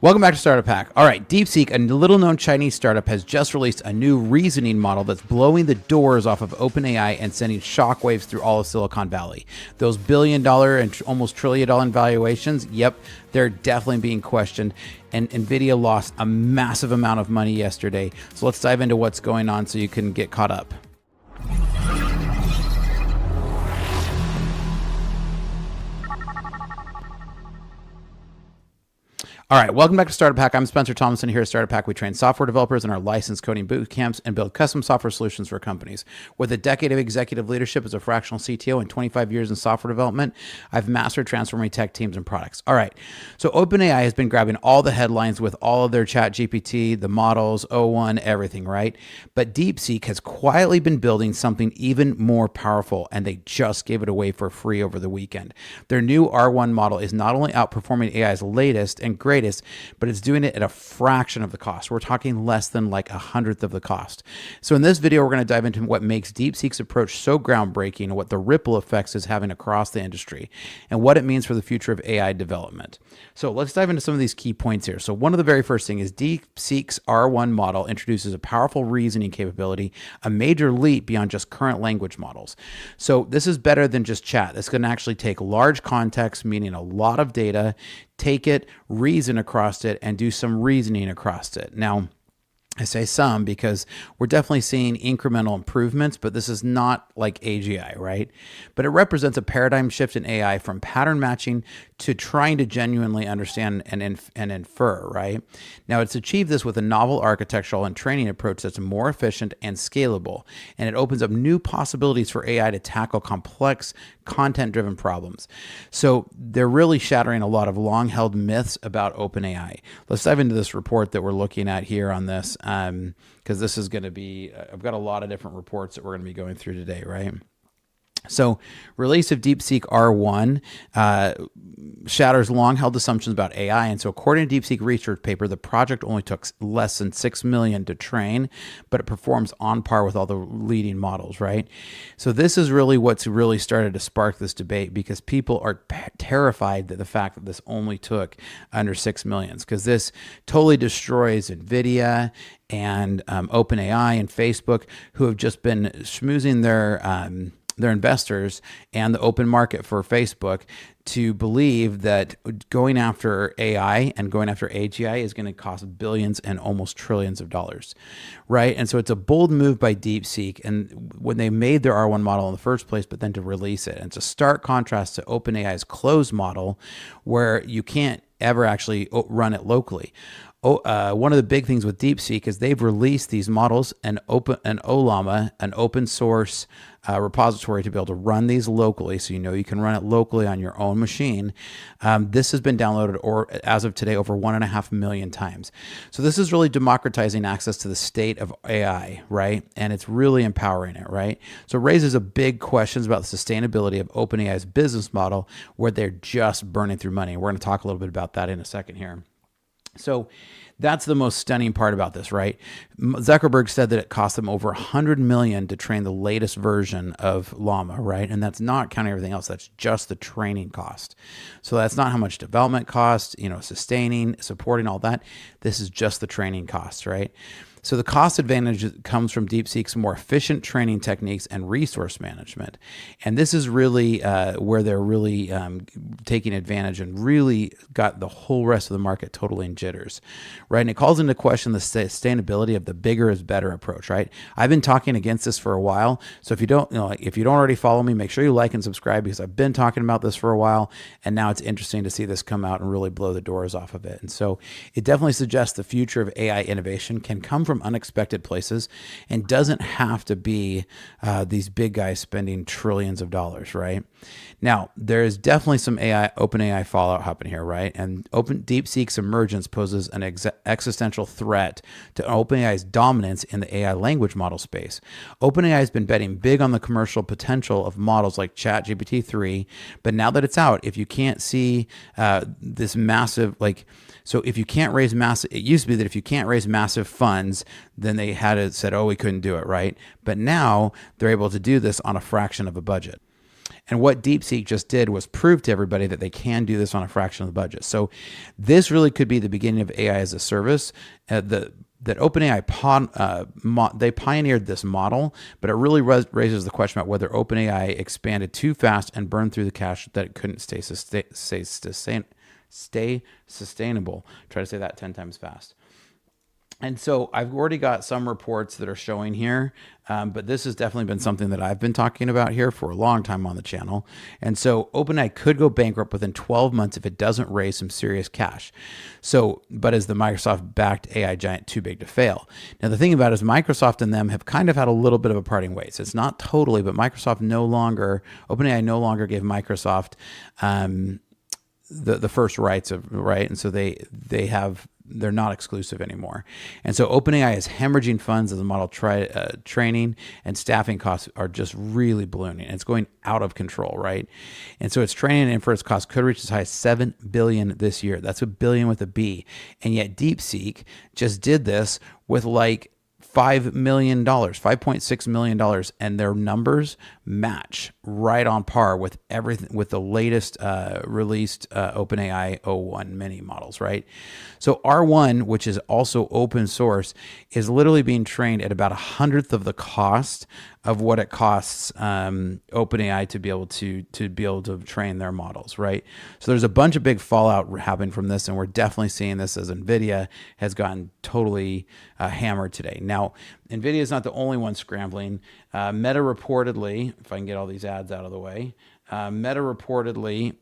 Welcome back to Startup Hack. All right, DeepSeek, a little-known Chinese startup, has just released a new reasoning model that's blowing the doors off of OpenAI and sending shockwaves through all of Silicon Valley. Those billion-dollar and almost trillion-dollar valuations, yep, they're definitely being questioned. And NVIDIA lost a massive amount of money yesterday. So let's dive into what's going on so you can get caught up. All right, welcome back to Startup Hack. I'm Spencer Thomason here at Startup Hack. We train software developers in our licensed coding boot camps and build custom software solutions for companies. With a decade of executive leadership as a fractional CTO and 25 years in software development, I've mastered transforming tech teams and products. All right, so OpenAI has been grabbing all the headlines with all of their ChatGPT, the models, O1, everything, right? But DeepSeek has quietly been building something even more powerful, and they just gave it away for free over the weekend. Their new R1 model is not only outperforming AI's latest and greatest, but it's doing it at a fraction of the cost. We're talking less than like 1/100th of the cost. So in this video, we're going to dive into what makes DeepSeek's approach so groundbreaking and what the ripple effects is having across the industry and what it means for the future of AI development. So let's dive into some of these key points here. So one of the very first thing is DeepSeek's R1 model introduces a powerful reasoning capability, a major leap beyond just current language models. So this is better than just chat. It's going to actually take large context, meaning a lot of data, take it, reason across it, and do some reasoning across it. Now, I say some because we're definitely seeing incremental improvements, but this is not like AGI, right? But it represents a paradigm shift in AI from pattern matching to trying to genuinely understand and infer, right? Now, it's achieved this with a novel architectural and training approach that's more efficient and scalable, and it opens up new possibilities for AI to tackle complex content-driven problems. So they're really shattering a lot of long-held myths about OpenAI. Let's dive into this report that we're looking at here on this, because this is going to be, I've got a lot of different reports that we're going to be going through today, right? So release of DeepSeek R1 shatters long-held assumptions about AI. And so according to DeepSeek research paper, the project only took less than 6 million to train, but it performs on par with all the leading models, right? So this is really what's really started to spark this debate, because people are terrified that the fact that this only took under 6 million, because this totally destroys NVIDIA and OpenAI and Facebook, who have just been schmoozing their investors and the open market for Facebook to believe that going after AI and going after AGI is going to cost billions and almost trillions of dollars, right? And so it's a bold move by DeepSeek, and when they made their R1 model in the first place, but then to release it. And it's a stark contrast to OpenAI's closed model, where you can't ever actually run it locally. One of the big things with DeepSeek is they've released these models and OLLAMA, an open source repository to be able to run these locally, so you can run it locally on your own machine. This has been downloaded, or as of today, over 1.5 million times. So this is really democratizing access to the state of AI, right? And it's really empowering it, right? So it raises a big questions about the sustainability of OpenAI's business model, where they're just burning through money. We're going to talk a little bit about that in a second here. So that's the most stunning part about this, right? Zuckerberg said that it cost them over 100 million to train the latest version of Llama, right? And that's not counting everything else. That's just the training cost. So that's not how much development cost, sustaining, supporting, all that. This is just the training costs, right? So the cost advantage comes from DeepSeek's more efficient training techniques and resource management. And this is really where they're really taking advantage and really got the whole rest of the market totally in jitters, right? And it calls into question the sustainability of the bigger is better approach, right? I've been talking against this for a while. So if you don't already follow me, make sure you like and subscribe, because I've been talking about this for a while, and now it's interesting to see this come out and really blow the doors off of it. And so it definitely suggests the future of AI innovation can come from unexpected places and doesn't have to be these big guys spending trillions of dollars, right? Now, there is definitely some OpenAI fallout happening here, right? And DeepSeek's emergence poses an existential threat to OpenAI's dominance in the AI language model space. OpenAI has been betting big on the commercial potential of models like ChatGPT-3, but now that it's out, if you can't see this massive, if you can't raise massive, it used to be that if you can't raise massive funds, then they said, oh, we couldn't do it, right? But now they're able to do this on a fraction of a budget. And what DeepSeek just did was prove to everybody that they can do this on a fraction of the budget. So this really could be the beginning of AI as a service. That OpenAI they pioneered this model, but it really raises the question about whether OpenAI expanded too fast and burned through the cash that it couldn't stay sustainable. Try to say that 10 times fast. And so I've already got some reports that are showing here, but this has definitely been something that I've been talking about here for a long time on the channel. And so OpenAI could go bankrupt within 12 months if it doesn't raise some serious cash. So, but is the Microsoft-backed AI giant too big to fail? Now, the thing about it is Microsoft and them have kind of had a little bit of a parting ways. It's not totally, but OpenAI no longer gave Microsoft the first rights right. And so they're not exclusive anymore. And so OpenAI is hemorrhaging funds as the model training and staffing costs are just really ballooning. It's going out of control, right? And so its training and inference costs could reach as high as $7 billion this year. That's a billion with a B. And yet DeepSeek just did this with like $5 million, $5.6 million, and their numbers match right on par with everything, with the latest released OpenAI O1 mini models, right? So R1, which is also open source, is literally being trained at about 1/100th of the cost of what it costs OpenAI to be able to train their models, right? So there's a bunch of big fallout happening from this, and we're definitely seeing this as NVIDIA has gotten totally hammered today. Now, NVIDIA is not the only one scrambling. Meta reportedly, if I can get all these ads out of the way, Meta reportedly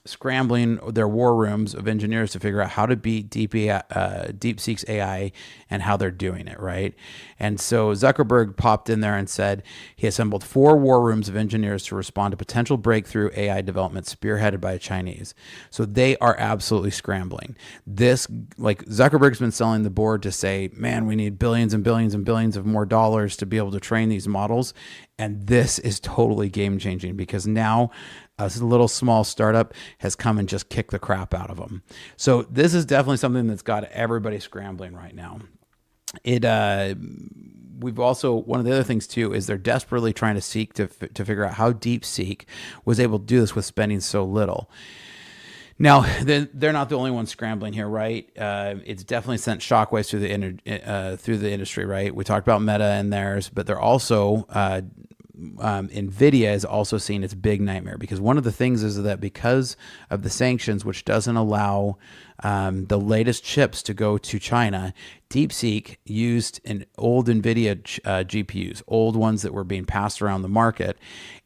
scrambling their war rooms of engineers to figure out how to beat DeepSeek's AI and how they're doing it, right? And so Zuckerberg popped in there and said he assembled 4 war rooms of engineers to respond to potential breakthrough AI development spearheaded by the Chinese. So they are absolutely scrambling. This, like Zuckerberg's been selling the board to say, man, we need billions and billions and billions of more dollars to be able to train these models. And this is totally game changing because now a little small startup has come and just kicked the crap out of them. So this is definitely something that's got everybody scrambling right now. We've also, one of the other things too, is they're desperately trying to figure out how DeepSeek was able to do this with spending so little. Now, they're not the only ones scrambling here, right? It's definitely sent shockwaves through the industry, right? We talked about Meta and theirs, but they're also NVIDIA is also seeing its big nightmare because one of the things is that because of the sanctions, which doesn't allow the latest chips to go to China, DeepSeek used an old NVIDIA GPUs, old ones that were being passed around the market.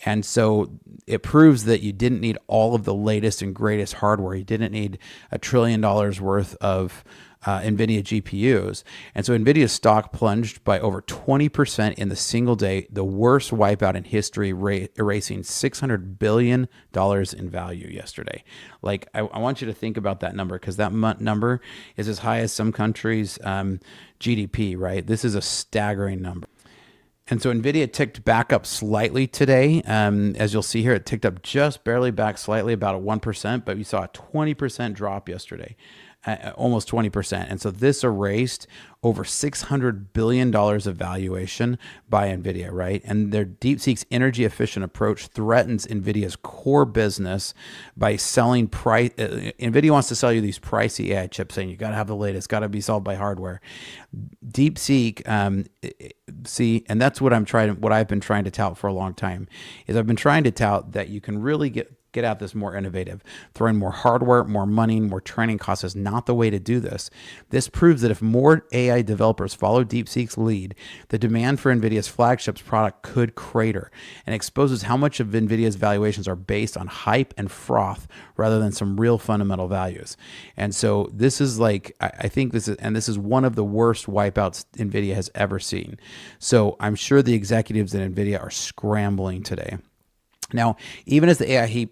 And so it proves that you didn't need all of the latest and greatest hardware. You didn't need $1 trillion worth of NVIDIA GPUs. And so NVIDIA's stock plunged by over 20% in the single day, the worst wipeout in history, erasing $600 billion in value yesterday. Like, I want you to think about that number because that number is as high as some countries' GDP, right? This is a staggering number. And so NVIDIA ticked back up slightly today. As you'll see here, it ticked up just barely back slightly, about 1%, but we saw a 20% drop yesterday. Almost 20%. And so this erased over $600 billion of valuation by NVIDIA, right? And their DeepSeek's energy efficient approach threatens NVIDIA's core business by selling NVIDIA wants to sell you these pricey AI chips saying you got to have the latest, got to be solved by hardware. DeepSeek, and that's what I've been trying to tout for a long time, is I've been trying to tout that you can really get out this more innovative. Throwing more hardware, more money, more training costs is not the way to do this. This proves that if more AI developers follow DeepSeek's lead, the demand for NVIDIA's flagships product could crater, and exposes how much of NVIDIA's valuations are based on hype and froth rather than some real fundamental values. And so this is like, I think this is one of the worst wipeouts NVIDIA has ever seen. So I'm sure the executives at NVIDIA are scrambling today. Now, even as the AI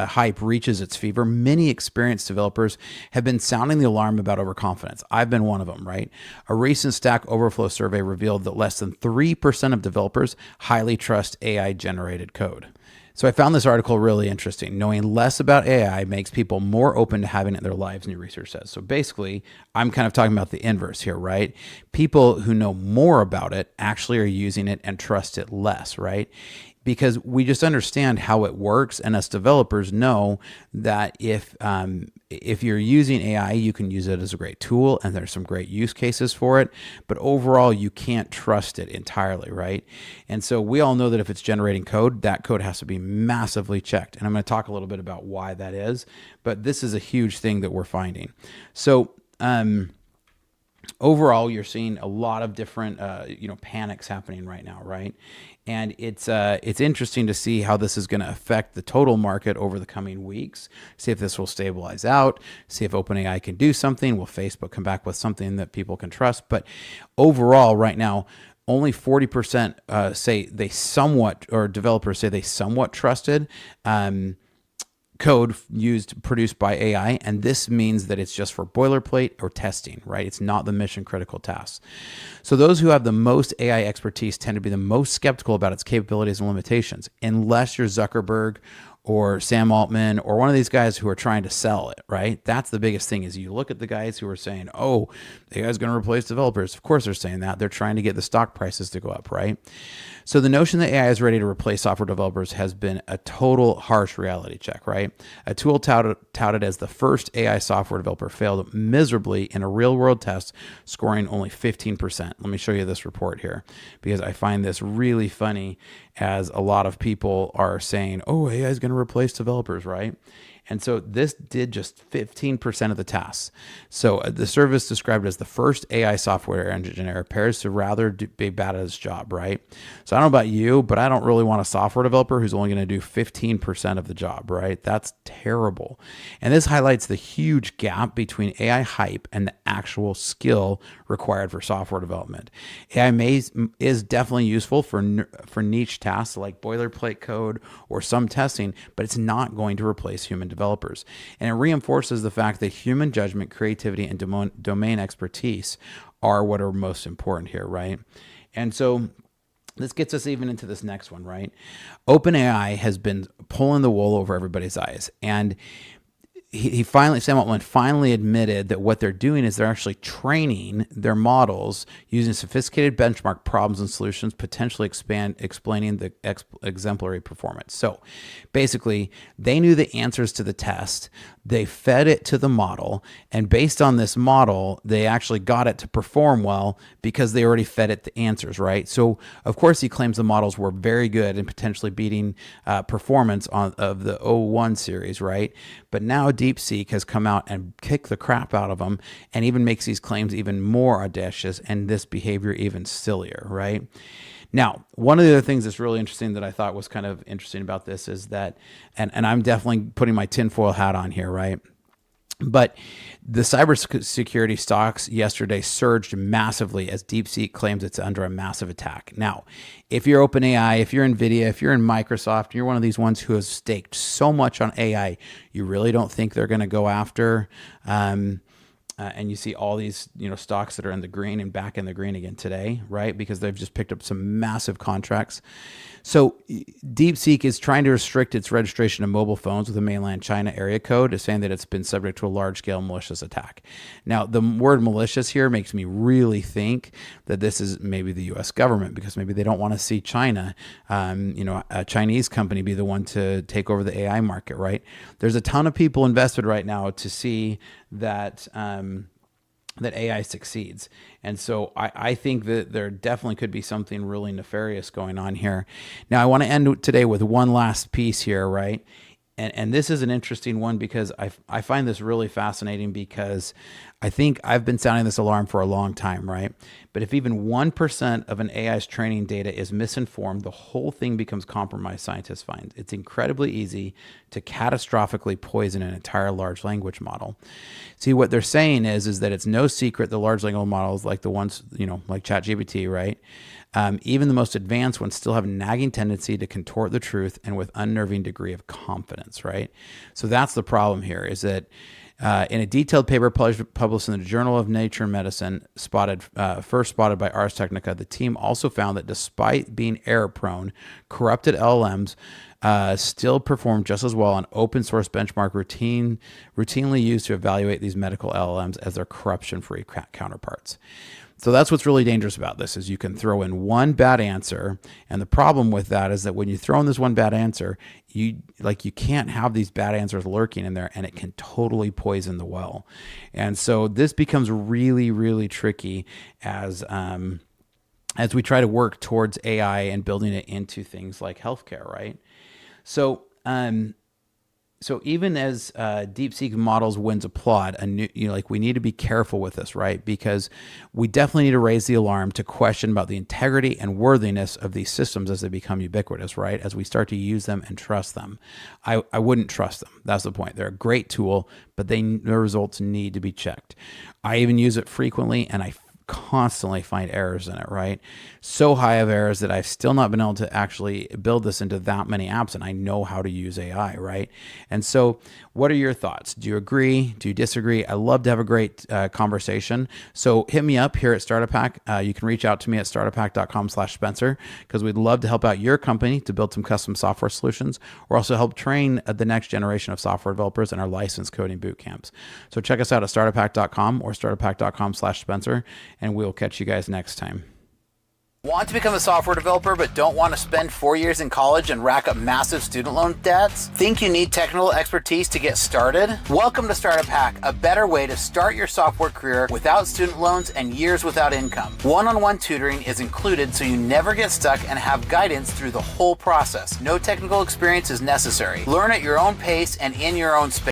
hype reaches its fever, many experienced developers have been sounding the alarm about overconfidence. I've been one of them, right? A recent Stack Overflow survey revealed that less than 3% of developers highly trust AI-generated code. So I found this article really interesting. Knowing less about AI makes people more open to having it in their lives, new research says. So basically, I'm kind of talking about the inverse here, right? People who know more about it actually are using it and trust it less, right? because we just understand how it works, and us developers know that if you're using AI, you can use it as a great tool, and there's some great use cases for it, but overall you can't trust it entirely, right? And so we all know that if it's generating code, that code has to be massively checked, and I'm going to talk a little bit about why that is, but this is a huge thing that we're finding. So overall, you're seeing a lot of different, panics happening right now, right? And it's interesting to see how this is going to affect the total market over the coming weeks. See if this will stabilize out. See if OpenAI can do something. Will Facebook come back with something that people can trust? But overall, right now, only 40% say they somewhat, or developers say they somewhat trusted code produced by AI, and this means that it's just for boilerplate or testing, right? It's not the mission critical tasks. So those who have the most AI expertise tend to be the most skeptical about its capabilities and limitations, unless you're Zuckerberg or Sam Altman or one of these guys who are trying to sell it, right? That's the biggest thing, is you look at the guys who are saying, oh, the AI's going to replace developers. Of course they're saying that. They're trying to get the stock prices to go up, right? So the notion that AI is ready to replace software developers has been a total harsh reality check, right? A tool touted as the first AI software developer failed miserably in a real-world test, scoring only 15%. Let me show you this report here, because I find this really funny, as a lot of people are saying, oh, AI is going to replace developers, right? And so this did just 15% of the tasks. So the service described as the first AI software engineer appears to rather be bad at his job, right? So I don't know about you, but I don't really want a software developer who's only going to do 15% of the job, right? That's terrible. And this highlights the huge gap between AI hype and the actual skill required for software development. AI is definitely useful for niche tasks like boilerplate code or some testing, but it's not going to replace human developers. And it reinforces the fact that human judgment, creativity, and domain expertise are what are most important here, right? And so this gets us even into this next one, right? OpenAI has been pulling the wool over everybody's eyes, and Sam Altman finally admitted that what they're doing is they're actually training their models using sophisticated benchmark problems and solutions, potentially explaining the exemplary performance. So basically, they knew the answers to the test, they fed it to the model, and based on this model, they actually got it to perform well because they already fed it the answers, right? So of course, he claims the models were very good and potentially beating performance of the O1 series, right? But now DeepSeek has come out and kicked the crap out of them, and even makes these claims even more audacious and this behavior even sillier, right? Now, one of the other things that's really interesting that I thought was kind of interesting about this is that, and I'm definitely putting my tinfoil hat on here, right? But the cybersecurity stocks yesterday surged massively as DeepSeek claims it's under a massive attack. Now, if you're OpenAI, if you're NVIDIA, if you're in Microsoft, you're one of these ones who has staked so much on AI, you really don't think they're going to go after and you see all these, stocks that are in the green and back in the green again today, right? Because they've just picked up some massive contracts. So DeepSeek is trying to restrict its registration of mobile phones with a mainland China area code, saying that it's been subject to a large-scale malicious attack. Now, the word malicious here makes me really think that this is maybe the U.S. government, because maybe they don't want to see China, a Chinese company, be the one to take over the AI market, right? There's a ton of people invested right now to see that that AI succeeds. And so I think that there definitely could be something really nefarious going on here. Now, I want to end today with one last piece here, right? And this is an interesting one because I find this really fascinating, because I think I've been sounding this alarm for a long time, right? But if even 1% of an AI's training data is misinformed, the whole thing becomes compromised, scientists find. It's incredibly easy to catastrophically poison an entire large language model. See, what they're saying is that it's no secret the large language models, like the ones, like ChatGPT, right? Even the most advanced ones still have a nagging tendency to contort the truth, and with unnerving degree of confidence, right? So that's the problem here, is that in a detailed paper published in the Journal of Nature Medicine, first spotted by Ars Technica, the team also found that despite being error-prone, corrupted LLMs still perform just as well on open source benchmark routinely used to evaluate these medical LLMs as their corruption-free counterparts. So that's what's really dangerous about this, is you can throw in one bad answer. And the problem with that is that when you throw in this one bad answer, you can't have these bad answers lurking in there, and it can totally poison the well. And so this becomes really, really tricky as we try to work towards AI and building it into things like healthcare, right? So, so even as DeepSeek models wins applaud, we need to be careful with this, right? Because we definitely need to raise the alarm to question about the integrity and worthiness of these systems as they become ubiquitous, right? As we start to use them and trust them. I wouldn't trust them. That's the point. They're a great tool, but their results need to be checked. I even use it frequently, and I constantly find errors in it, right? So high of errors that I've still not been able to actually build this into that many apps, and I know how to use AI, right? And so what are your thoughts? Do you agree? Do you disagree? I love to have a great conversation. So hit me up here at Startup Hack. You can reach out to me at startuphack.com/Spencer, because we'd love to help out your company to build some custom software solutions, or also help train the next generation of software developers in our licensed coding boot camps. So check us out at startuphack.com or startuphack.com/Spencer, and we'll catch you guys next time. Want to become a software developer but don't want to spend 4 years in college and rack up massive student loan debts? Think you need technical expertise to get started? Welcome to Startup Hack, a better way to start your software career without student loans and years without income. One-on-one tutoring is included, so you never get stuck and have guidance through the whole process. No technical experience is necessary. Learn at your own pace and in your own space.